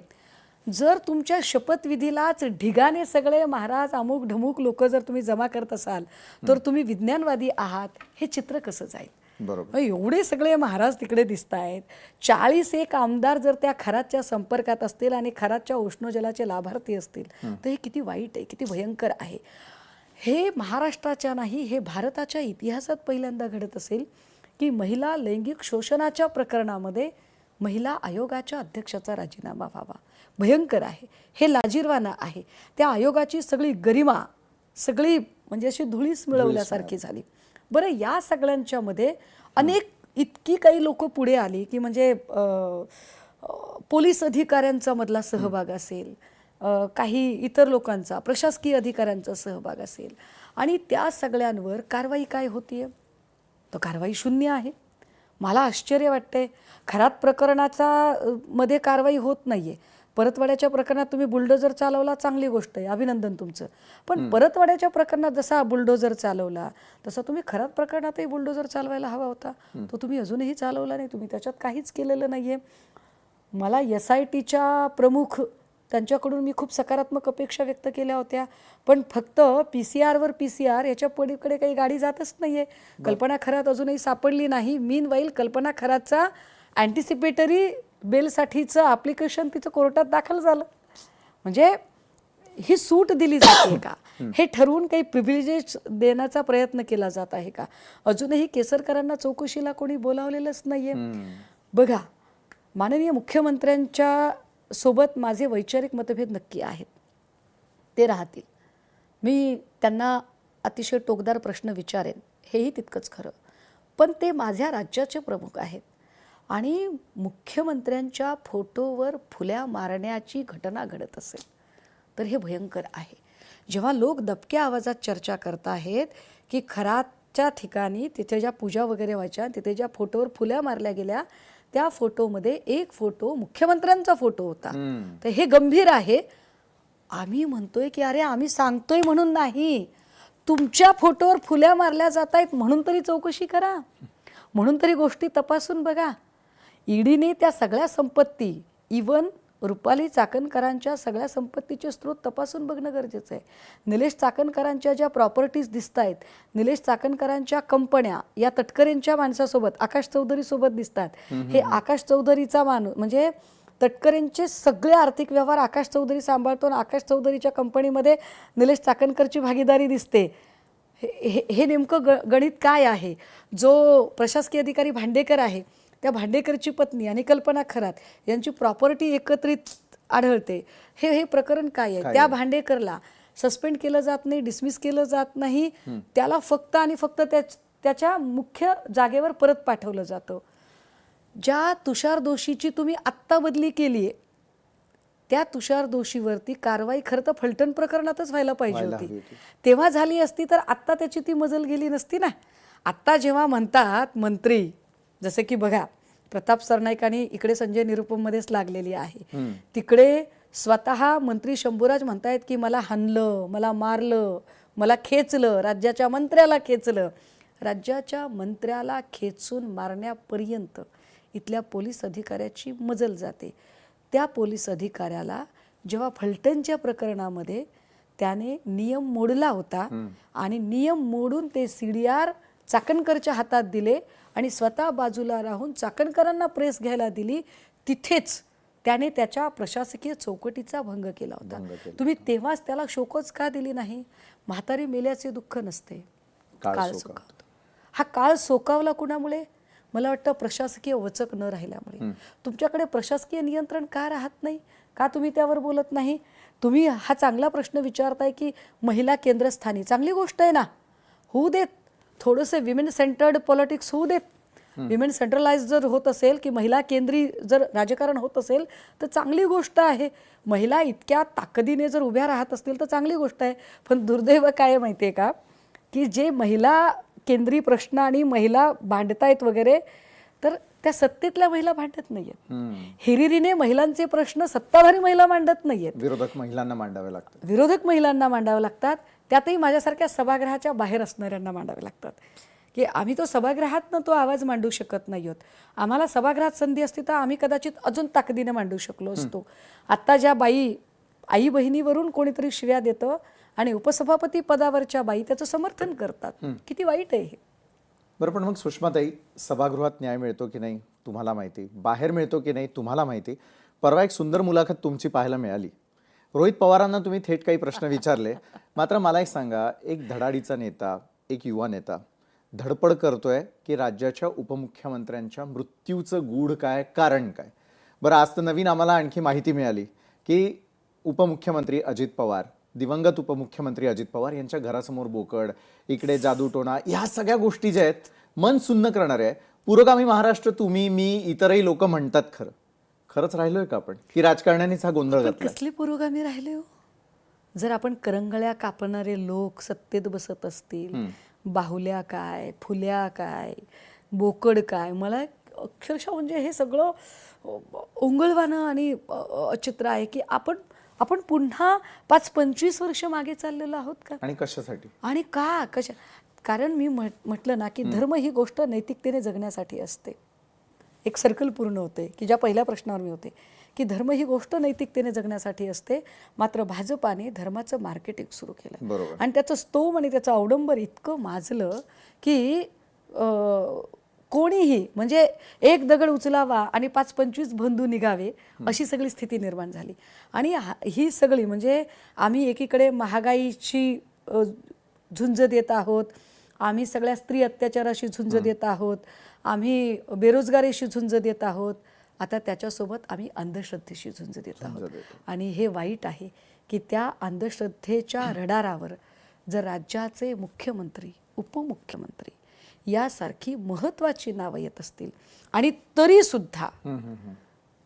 जर तुमच्या शपथविधीलाच ढिगाने सगळे महाराज अमुक ढमुक लोक जर तुम्ही जमा करत असाल तर तुम्ही विज्ञानवादी आहात, हे चित्र कसं जाईल. बरोबर. एवढे सगळे महाराज तिकडे दिसत आहेत. 41 आमदार जर त्या खरातच्या संपर्कात असतील आणि खरातच्या उष्णजलाचे लाभार्थी असतील तर हे किती वाईट आहे, किती भयंकर आहे. हे महाराष्ट्राच्या नाही, हे भारताच्या इतिहासात पहिल्यांदा घडत असेल की महिला लैंगिक शोषणाच्या प्रकरणामध्ये महिला आयोगाच्या अध्यक्षाचा राजीनामा व्हावा. भयंकर आहे, हे लाजिरवाणं आहे. त्या आयोगाची सगळी गरिमा सगळी म्हणजे अशी धुळीस मिळवल्यासारखी झाली. बरं, या सगळ्यांच्या मध्ये अनेक इतकी काही लोक पुढे आली की म्हणजे पोलीस अधिकाऱ्यांचा मधला सहभाग असेल, काही इतर लोकांचा प्रशासकीय अधिकाऱ्यांचा सहभाग असेल, आणि त्या सगळ्यांवर कारवाई काय होतीये, तर कारवाई शून्य आहे. मला आश्चर्य वाटतंय. खरात प्रकरणाचा मध्ये कारवाई होत नाहीये. परतवाड्याच्या प्रकरणात तुम्ही बुलडोजर चालवला, चांगली गोष्ट आहे, अभिनंदन तुमचं. पण परतवाड्याच्या प्रकरणात जसा बुलडोजर चालवला तसा तुम्ही खरात प्रकरणातही बुलडोजर चालवायला हवा होता. तो तुम्ही अजूनही चालवला नाही, तुम्ही त्याच्यात काहीच केलेलं नाहीये. मला SITच्या प्रमुख त्यांच्याकडून मी खूप सकारात्मक अपेक्षा व्यक्त केल्या होत्या, पण फक्त PCR याच्या पलीकडे काही गाडी जातच नाहीये. कल्पना खरात अजूनही सापडली नाही. मीनवाईल कल्पना खरातचा अँटिसिपेटरी बेलसाठीचं ॲप्लिकेशन तिचं कोर्टात दाखल झालं. म्हणजे ही सूट दिली जाते का, हे ठरवून काही प्रिव्हिलेजेस देण्याचा प्रयत्न केला जात आहे का. अजूनही केसरकरांना चौकशीला कोणी बोलावलेलंच नाहीये. बघा, माननीय मुख्यमंत्र्यांच्या सोबत माझे वैचारिक मतभेद नक्की आहेत, ते राहतील. मी त्यांना अतिशय टोकदार प्रश्न विचारेन, हेही तितकंच खरं. पण ते माझ्या राज्याचे प्रमुख आहेत आणि मुख्यमंत्र्यांच्या फोटोवर फुल्या मारण्याची घटना घडत असेल तर हे भयंकर आहे. जेव्हा लोक दबक्या आवाजात चर्चा करत आहेत की खरातच्या ठिकाणी तिथे ज्या पूजा वगैरे व्हायच्या, तिथे ज्या फोटोवर फुल्या मारल्या गेल्या, त्या फोटोमध्ये एक फोटो मुख्यमंत्र्यांचा फोटो होता, तर हे गंभीर आहे. आम्ही म्हणतोय की अरे आम्ही सांगतोय म्हणून नाही, तुमच्या फोटोवर फुल्या मारल्या जात आहेत म्हणून तरी चौकशी करा, म्हणून तरी गोष्टी तपासून बघा. ईडीने त्या सगळ्या संपत्ती, इवन रुपाली चाकणकरांच्या सगळ्या संपत्तीचे स्रोत तपासून बघणं गरजेचं आहे. निलेश चाकणकरांच्या ज्या प्रॉपर्टीज दिसत आहेत, निलेश चाकणकरांच्या कंपन्या या तटकरेंच्या माणसासोबत, आकाश चौधरी सोबत दिसतात. हे आकाश चौधरीचा माणूस म्हणजे तटकरेंचे सगळे आर्थिक व्यवहार आकाश चौधरी सांभाळतो आणि आकाश चौधरीच्या कंपनीमध्ये निलेश चाकणकरची भागीदारी दिसते. हे नेमकं गणित काय आहे. जो प्रशासकीय अधिकारी भांडेकर आहे, त्या भांडेकरची पत्नी आणि कल्पना खरात यांची प्रॉपर्टी एकत्रित आढळते. हे प्रकरण काय आहे. त्या भांडेकरला सस्पेंड केलं जात नाही, डिसमिस केलं जात नाही, त्याला फक्त आणि फक्त त्याच्या मुख्य जागेवर परत पाठवलं जातं. ज्या तुषार दोषीची तुम्ही आत्ता बदली केली आहे, त्या तुषार दोषीवरती कारवाई खरं तर फलटण प्रकरणातच व्हायला पाहिजे होती. तेव्हा झाली असती तर आत्ता त्याची ती मजल गेली नसती ना. आत्ता जेव्हा म्हणतात मंत्री, जसे की बघा प्रताप सरनाईकांनी इकडे संजय निरुपममध्येच लागलेली आहे, तिकडे स्वतः मंत्री शंभूराज म्हणतायत की मला हाणलं, मला मारलं, मला खेचलं, राज्याच्या मंत्र्याला खेचलं. राज्याच्या मंत्र्याला खेचून मारण्यापर्यंत इथल्या पोलीस अधिकाऱ्याची मजल जाते. त्या पोलीस अधिकाऱ्याला जेव्हा फलटणच्या प्रकरणामध्ये त्याने नियम मोडला होता आणि नियम मोडून ते CDR चाकणकरच्या हातात दिले आणि स्वतः बाजूला राहून चाकणकरांना प्रेस घ्यायला दिली, तिथेच त्याने त्याच्या प्रशासकीय चौकटीचा भंग केला होता. तुम्ही तेव्हाच त्याला शोकच का दिली नाही. म्हातारी मेल्याचे दुःख नसते, काळ सोकावतो. हा काळ सोकावला कुणामुळे. मला वाटतं प्रशासकीय वचक न राहिल्यामुळे. तुमच्याकडे प्रशासकीय नियंत्रण का राहत नाही, का तुम्ही त्यावर बोलत नाही. तुम्ही हा चांगला प्रश्न विचारताय की महिला केंद्रस्थानी, चांगली गोष्ट आहे ना, होऊ देत. थोडंसं विमेन सेंटर्ड पॉलिटिक्स होऊ देत. विमेन सेंट्रलाइज जर होत असेल की महिला केंद्री जर राजकारण होत असेल तर चांगली गोष्ट आहे. महिला इतक्या ताकदीने जर उभ्या राहत असतील तर चांगली गोष्ट आहे. पण दुर्दैव काय माहिती आहे का, की जे महिला केंद्रीय प्रश्न आणि महिला भांडतायत वगैरे, तर त्या सत्तेतल्या महिला भांडत नाहीयेत. हिरिरीने महिलांचे प्रश्न सत्ताधारी महिला मांडत नाहीयेत, विरोधक महिलांना मांडावे लागतात. विरोधक महिलांना मांडावे लागतात. त्यातही माझ्यासारख्या सभागृहाच्या बाहेर असणाऱ्यांना मांडावे लागतात. की आम्ही तो सभागृहात तो आवाज मांडू शकत नाही आहोत. आम्हाला सभागृहात संधी असती तर आम्ही कदाचित अजून ताकदीने मांडू शकलो असतो. आत्ता ज्या बाई आई बहिणीवरून कोणीतरी शिव्या देतं आणि उपसभापती पदावरच्या बाई त्याचं समर्थन करतात, किती वाईट आहे हे. बरं, पण मग सुषमाताई, सभागृहात न्याय मिळतो की नाही तुम्हाला माहिती, बाहेर मिळतो की नाही तुम्हाला माहिती. परवा एक सुंदर मुलाखत तुमची पाहायला मिळाली. रोहित पवारांना तुम्ही थेट काही प्रश्न विचारले. मात्र मला एक सांगा, एक धडाडीचा नेता, एक युवा नेता धडपड करतोय की राज्याच्या उपमुख्यमंत्र्यांच्या मृत्यूचं गूढ काय, कारण काय. बरं, आज तर नवीन आम्हाला आणखी माहिती मिळाली की उपमुख्यमंत्री अजित पवार, दिवंगत उपमुख्यमंत्री अजित पवार यांच्या घरासमोर बोकड, इकडे जादूटोणा, ह्या सगळ्या गोष्टी ज्या आहेत मन सुन्न करणाऱ्या आहे. पुरोगामी महाराष्ट्र तुम्ही, मी, इतरही लोक म्हणतात. खरंच राहिलोय का आपण, की राजकारण्यांनीच हा गोंधळ घातला. कसली पुरोगामी राहिले हो. जर आपण करंगळ्या कापणारे लोक सत्तेत बसत असतील, बाहुल्या काय, फुल्या काय, बोकड काय, मला अक्षरशः म्हणजे हे सगळं ओंगळवाणं आणि चित्र आहे की आपण पुन्हा 5-25 वर्ष मागे चाललेलो आहोत का. आणि कशासाठी आणि कशा. कारण मी म्हटलं ना की धर्म ही गोष्ट नैतिकतेने जगण्यासाठी असते. एक सर्कल पूर्ण होते की ज्या पहिल्या प्रश्नावर मी होते की धर्म ही गोष्ट नैतिकतेने जगण्यासाठी असते. मात्र भाजपाने धर्माचं मार्केटिंग सुरू केलं आणि त्याचं स्तोम आणि त्याचं अवडंबर इतकं माजलं की कोणीही म्हणजे एक दगड उचलावा आणि 5-25 बंधू निघावे अशी सगळी स्थिती निर्माण झाली. आणि ही सगळी म्हणजे आम्ही एकीकडे महागाईची झुंज देत आहोत, आम्ही सगळ्या स्त्री अत्याचाराशी झुंज देत आहोत, आम्ही बेरोजगारीशी झुंज देत आहोत, आता त्याच्यासोबत आम्ही अंधश्रद्धेशी झुंज देत आहोत. आणि हे वाईट आहे की त्या अंधश्रद्धेच्या रडारावर जर राज्याचे मुख्यमंत्री, उपमुख्यमंत्री यासारखी महत्त्वाची नावं येत असतील आणि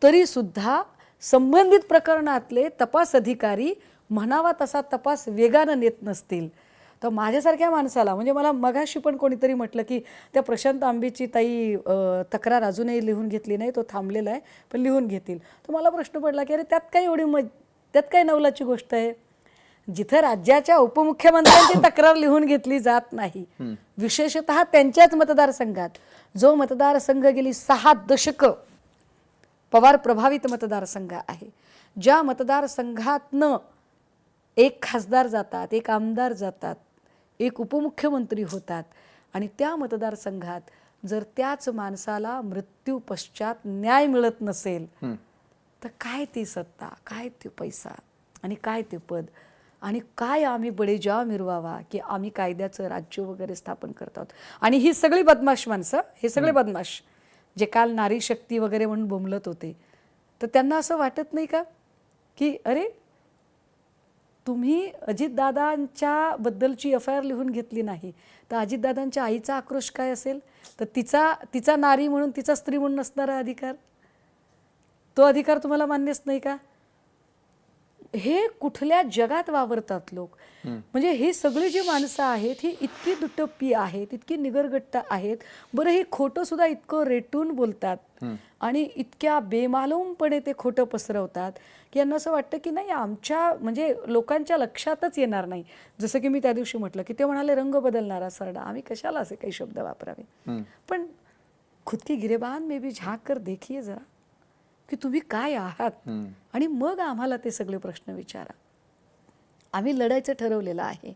तरीसुद्धा संबंधित प्रकरणातले तपास अधिकारी म्हणावा तसा तपास वेगानं नेत नसतील तर माझ्यासारख्या माणसाला, म्हणजे मला मगाशी पण कोणीतरी म्हटलं की त्या प्रशांत आंबेची ताई तक्रार अजूनही लिहून घेतली नाही, तो थांबलेला आहे पण लिहून घेतील. तर मला प्रश्न पडला की अरे त्यात काय नवलाची गोष्ट आहे. जिथं राज्याच्या उपमुख्यमंत्र्यांची तक्रार लिहून घेतली जात नाही, विशेषतः त्यांच्याच मतदारसंघात, जो मतदारसंघ गेली 6 दशकं पवार प्रभावित मतदारसंघ आहे, ज्या मतदारसंघातनं एक खासदार जातात, एक आमदार जातात, एक उपमुख्यमंत्री होतात आणि त्या मतदारसंघात जर त्याच माणसाला मृत्यू पश्चात न्याय मिळत नसेल तर काय ती सत्ता, काय ते पैसा आणि काय ते पद. आणि काय आम्ही बडेजाव मिरवावा की आम्ही कायद्याचं राज्य वगैरे स्थापन करत आहोत. आणि ही सगळी बदमाश माणसं, हे सगळे बदमाश जे काल नारी शक्ती वगैरे म्हणून बोंबलत होते, तर त्यांना असं वाटत नाही का की अरे तुम्ही अजितदादांच्या बद्दलची FIR लिहून घेतली नाही तर अजितदादांच्या आईचा आक्रोश काय असेल, तर तिचा नारी म्हणून, तिचा स्त्री म्हणून असणारा अधिकार, तो अधिकार तुम्हाला मान्यच नाही का? हे कुठल्या जगात वावरतात लोक? म्हणजे ही सगळी जी माणसं आहेत ही इतकी दुटप्पी आहेत, इतकी निगरगट्ट आहेत. बरं, हे खोटं सुद्धा इतकं रेटून बोलतात आणि इतक्या बेमालूमपणे ते खोटं पसरवतात की यांना असं वाटतं की नाही आमच्या म्हणजे लोकांच्या लक्षातच येणार नाही. जसं की मी त्या दिवशी म्हटलं की ते म्हणाले रंग बदलणारा सरडा, आम्ही कशाला असे काही शब्द वापरावे. पण खुद की गिरेबान में भी झांक कर देखिए जरा की तुम्ही काय आहात आणि मग आम्हाला ते सगळे प्रश्न विचारा. आम्ही लढायचं ठरवलेलं आहे.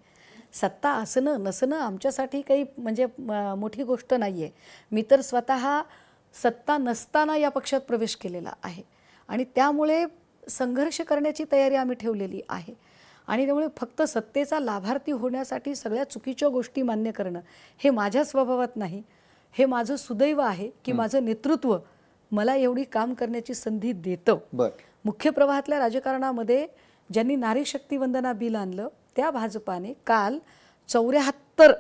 सत्ता असणं नसणं आमच्यासाठी काही म्हणजे मोठी गोष्ट नाही आहे. मी तर स्वतः सत्ता नसताना या पक्षात प्रवेश केलेला आहे आणि त्यामुळे संघर्ष करण्याची तयारी आम्ही ठेवलेली आहे. आणि त्यामुळे फक्त सत्तेचा लाभार्थी होण्यासाठी सगळ्या चुकीच्या गोष्टी मान्य करणं हे माझ्या स्वभावात नाही. हे माझं सुदैव आहे की माझं नेतृत्व मला एवढी काम करण्याची संधी देतं. मुख्य प्रवाहातल्या राजकारणामध्ये ज्यांनी नारी शक्ती वंदना बिल आणलं त्या भाजपाने काल 74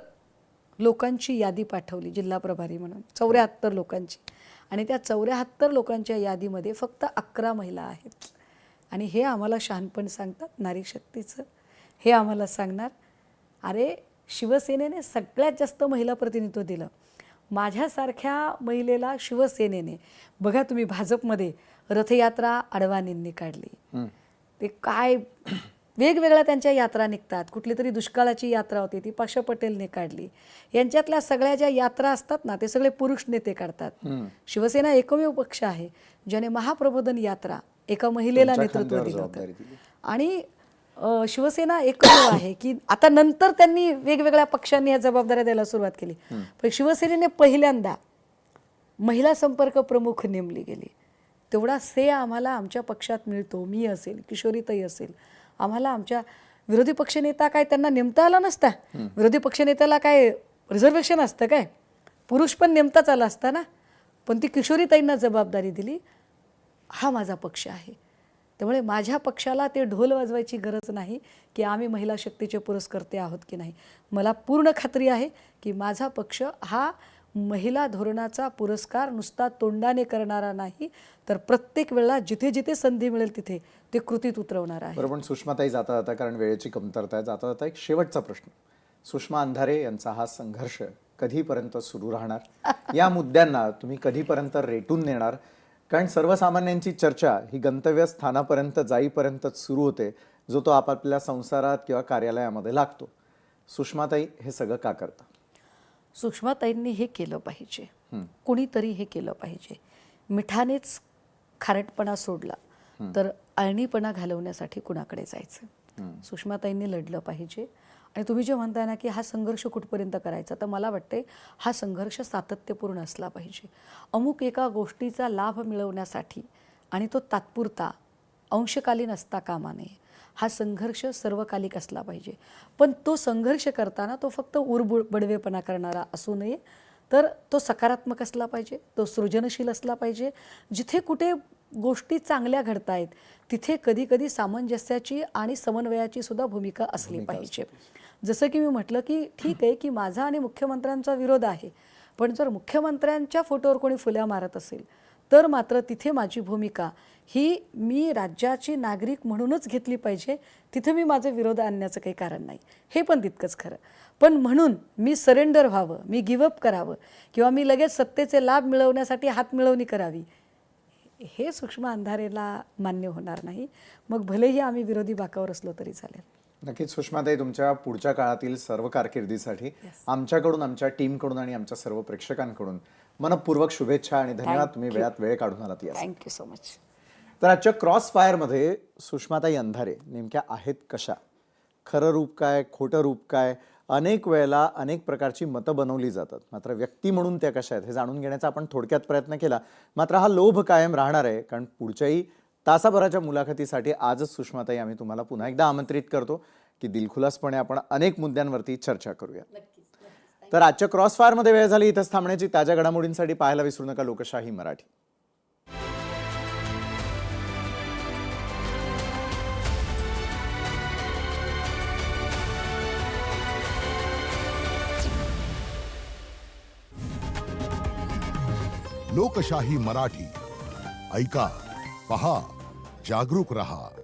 लोकांची यादी पाठवली जिल्हा प्रभारी म्हणून, 74 लोकांची. आणि त्या 74 लोकांच्या यादीमध्ये फक्त 11 महिला आहेत. आणि हे आम्हाला शहाणपण सांगतात नारी शक्तीचं. हे आम्हाला सांगणार अरे शिवसेनेने सगळ्यात जास्त महिला प्रतिनिधित्व दिलं. माझ्यासारख्या महिलेला शिवसेनेने, बघा तुम्ही भाजपमध्ये रथयात्रा अडवाणींनी काढली, ते काय वेगवेगळ्या त्यांच्या यात्रा निघतात. कुठली तरी दुष्काळाची यात्रा होती ती पाशा पटेलने काढली. यांच्यातल्या सगळ्या ज्या यात्रा असतात ना ते सगळे पुरुष नेते काढतात. शिवसेना एकमेव पक्ष आहे ज्याने महाप्रबोधन यात्रा एका महिलेला नेतृत्व दिलं होतं. आणि शिवसेना एकमेव आहे की आता नंतर त्यांनी वेगवेगळ्या पक्षांनी या जबाबदाऱ्या द्यायला सुरुवात केली, पण शिवसेनेने पहिल्यांदा महिला संपर्क प्रमुख नेमली गेली. तेवढा आम्हाला आमच्या पक्षात मिळतो. मी असेल, किशोरीताई असेल, आम्हाला आमच्या विरोधी पक्षनेता काय त्यांना नेमता आला नसता? विरोधी पक्षनेत्याला काय रिझर्वेशन असतं काय? पुरुष पण नेमताच आला असता ना. पण ती किशोरीताईंना जबाबदारी दिली. हा माझा पक्ष आहे. त्यामुळे माझ्या पक्षाला ते ढोल वाजवायची गरज नाही की आम्ही महिला शक्तीचे पुरस्कर्ते आहोत की नाही. मला पूर्ण खात्री आहे की माझा पक्ष हा महिला धोरणाचा पुरस्कार नुसता तोंडाने करणारा नाही, तर प्रत्येक वेळेला जिथे जिथे संधी मिळेल तिथे ते कृतीत उतरवणार आहे. बरोबर. पण सुषमाताई जाता जाता, कारण वेळेची कमतरता आहे, जाता जाता एक शेवटचा प्रश्न. सुषमा अंधारे यांचा हा संघर्ष कधीपर्यंत सुरू राहणार? या मुद्द्यांना तुम्ही कधीपर्यंत रेटून नेणार? कारण सर्वसामान्यांची चर्चा ही गंतव्य स्थानापर्यंत जाईपर्यंतच सुरू होते, जो तो आपापल्या संसारात किंवा कार्यालयामध्ये लागतो. सुषमाताई हे सगळं का करता? सुषमाताईंनी हे केलं पाहिजे, कुणीतरी हे केलं पाहिजे. मिठानेच खारटपणा सोडला तर अळणीपणा घालवण्यासाठी कुणाकडे जायचं? सुषमाताईंनी लढलं पाहिजे. आणि तुम्ही जे म्हणताय ना की हा संघर्ष कुठपर्यंत करायचा, तर मला वाटते हा संघर्ष सातत्यपूर्ण असला पाहिजे. अमुक एका गोष्टीचा लाभ मिळवण्यासाठी आणि तो तात्पुरता अंशकालीन असता कामा नये. हा संघर्ष सर्वकालिक असला पाहिजे. पण तो संघर्ष करताना तो फक्त बडवेपणा करणारा असू नये, तर तो सकारात्मक असला पाहिजे, तो सृजनशील असला पाहिजे. जिथे कुठे गोष्टी चांगल्या घडतायत तिथे कधी कधी सामंजस्याची आणि समन्वयाची सुद्धा भूमिका असली पाहिजे. जसं की मी म्हटलं की ठीक आहे की माझा आणि मुख्यमंत्र्यांचा विरोध आहे, पण जर मुख्यमंत्र्यांच्या फोटोवर कोणी फुल्या मारत असेल तर मात्र तिथे माझी भूमिका ही मी राज्याची नागरिक म्हणूनच घेतली पाहिजे. तिथे मी माझे विरोध आणण्याचं काही कारण नाही, हे पण तितकंच खरं. पण म्हणून मी सरेंडर व्हावं, मी गिवअप करावं किंवा मी लगेच सत्तेचे लाभ मिळवण्यासाठी हातमिळवणी करावी, हे सुषमा अंधारेला मान्य होणार नाही. मग भलेही आम्ही विरोधी बाकावर असलो तरी चालेल. नक्कीच सुषमाताई, तुमच्या पुढच्या काळातील सर्व कारकिर्दीसाठी आमच्याकडून, आमच्या टीमकडून आणि आमच्या सर्व प्रेक्षकांकडून मनपूर्वक शुभेच्छा आणि धन्यवाद. तुम्ही वेळात वेळ काढून आलात. Thank you so much. तर आजच्या क्रॉस फायरमध्ये सुषमाताई अंधारे नेमक्या आहेत कशा, खरं रूप काय, खोटं रूप काय, अनेक वेळेला अनेक प्रकारची मतं बनवली जातात, मात्र व्यक्ती म्हणून त्या कशा आहेत हे जाणून घेण्याचा आपण थोडक्यात प्रयत्न केला. मात्र हा लोभ कायम राहणार आहे, कारण पुढच्याही तासाभराच्या मुलाखतीसाठी आजच सुषमाताई आम्ही तुम्हाला पुन्हा एकदा आमंत्रित करतो की दिलखुलासपणे आपण अनेक मुद्द्यांवरती चर्चा करूया. तर आजच्या क्रॉसफायरमध्ये वेळ झाली इथंच थांबण्याची. ताज्या घडामोडींसाठी पाहायला विसरू नका लोकशाही मराठी. लोकशाही मराठी ऐका, पहा, जागरूक रहा.